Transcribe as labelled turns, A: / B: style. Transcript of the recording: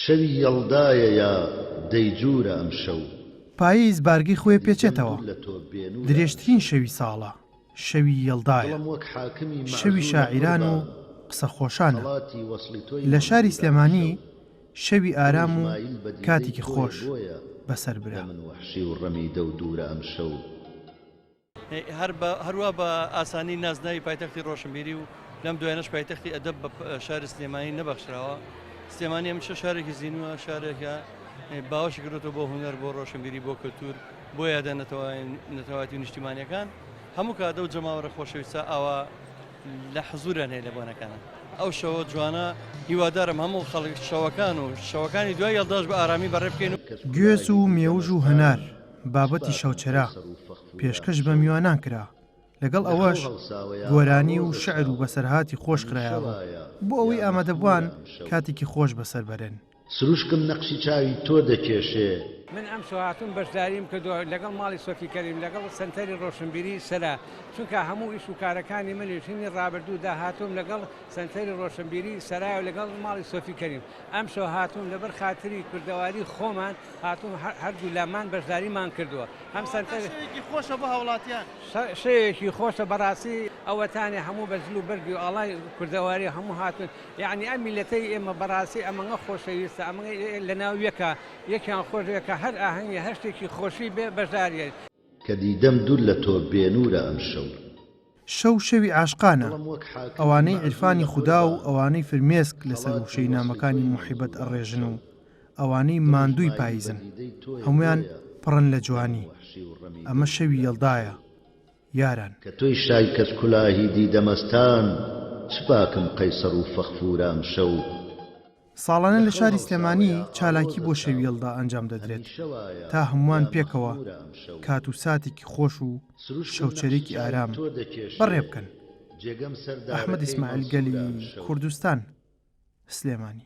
A: شەوی یەڵدایە یا دەیجوورە ئەم شەو
B: پاییز بارگەی خۆی پێچێتەوە درێژترین شەوی ساڵە شەوی یەڵدایە شەوی شاعیران و قسە خۆشانە لە شاری سلێمانی شەوی ئارام و کاتێکی خۆش بەسەر برا
C: هەروە بە ئاسانی نازناوی پایتەختی ڕۆشنبیری و لەم دوایانەش پایتەختی ئەدەب بە شاری سلێمانی نەبەخشراوە. سلێمانی هەمیشە شارێکی زیینوە شارێکە باوەشی کردوتەوە بۆ هونەر بۆ ڕۆشنبیری بۆ کەلتور بۆ یادە نەتەواتی و نیشتیمانیەکان هەموو کاتە و جەماوەڕە خۆشەویستە ئاوا لە حزوران هەیە لە بۆنەکانە. ئەو شەوە جوانە هیوادارم هەموو خەڵک شەوەکان و شەوەکانی دوای یەڵداش بە ئارامی بەڕێ بکەین.
B: گوێز و مێوژ و هەنار بابەتی شەوچەرا پێشکەش بە میوانان کرا لەگەڵ ئەوەش گۆرانی و شعر و بەسەرهاتی خۆش کرایەوە بۆ ئەوەی ئامادەبووان کاتێکی خۆش بەسەر بەرن.
A: سروشکم نەقشی چاوی تۆ دەکێشێ
D: من ئەم شوهاتون بەشداریم کردووە لەگەڵ ماڵی سۆفی کەریم لەگەڵ سنتەری ڕۆشنبیری سەلا چونکە هەموو ئیش و کارەکانی منیشینی ڕابردوو داهاتوم لەگەڵ سنتەری ڕۆشنبیری سەرای و لەگەڵ ماڵی سۆفی کەریم ئەم شەو هاتووم لەبەر خاتری کردەواری خۆمان هاتووم هەردوو لامان بەشداریمان کردووە هەم سنتەرێکی خۆشە بۆ هاوڵاتیان شەیەکی خۆشە بەڕاستی ئەوەتانی هەموو بەجل و بەرگی و ئاڵای کردەواری هەموو هاتون یعنی ئەم میلەتەی ئێمە بەڕاستی ئەمەنگە خۆشەویستە ئەمە لە ناو یەکە یەکیان خۆشەکە هەر ئاهەنگی هەر شتێکی خۆشی بێ بەشداریە
A: کە دیدەم دوور لە تۆ بێنورە ئەم
B: شەو شەوی عاشقانە ئەوانەی عیرفانی خودا و ئەوانەی فرمێسک لەسەر وشەی نامەکانی موحیبەت ئەڕێژن و ئەوانەی ماندووی پاییزن هەمویان پڕن لە جوانی ئەمە شەوی یەڵدایە یاران
A: کە تۆی شای کەس کولاهی دیدەمەستان چ باکم قەیسەر و فەخفورام شەو
B: ساڵانە لە شاری سلێمانی چالاکی بۆ شەوی یەڵدا ئەنجام دەدرێت تا هەمووان پێکەوە کات و ساتێکی خۆش و شەوچەرێکی ئارام بەڕێ بکەن. ئەحمەد ئیسماعیل گەلی کوردستان سلێمانی.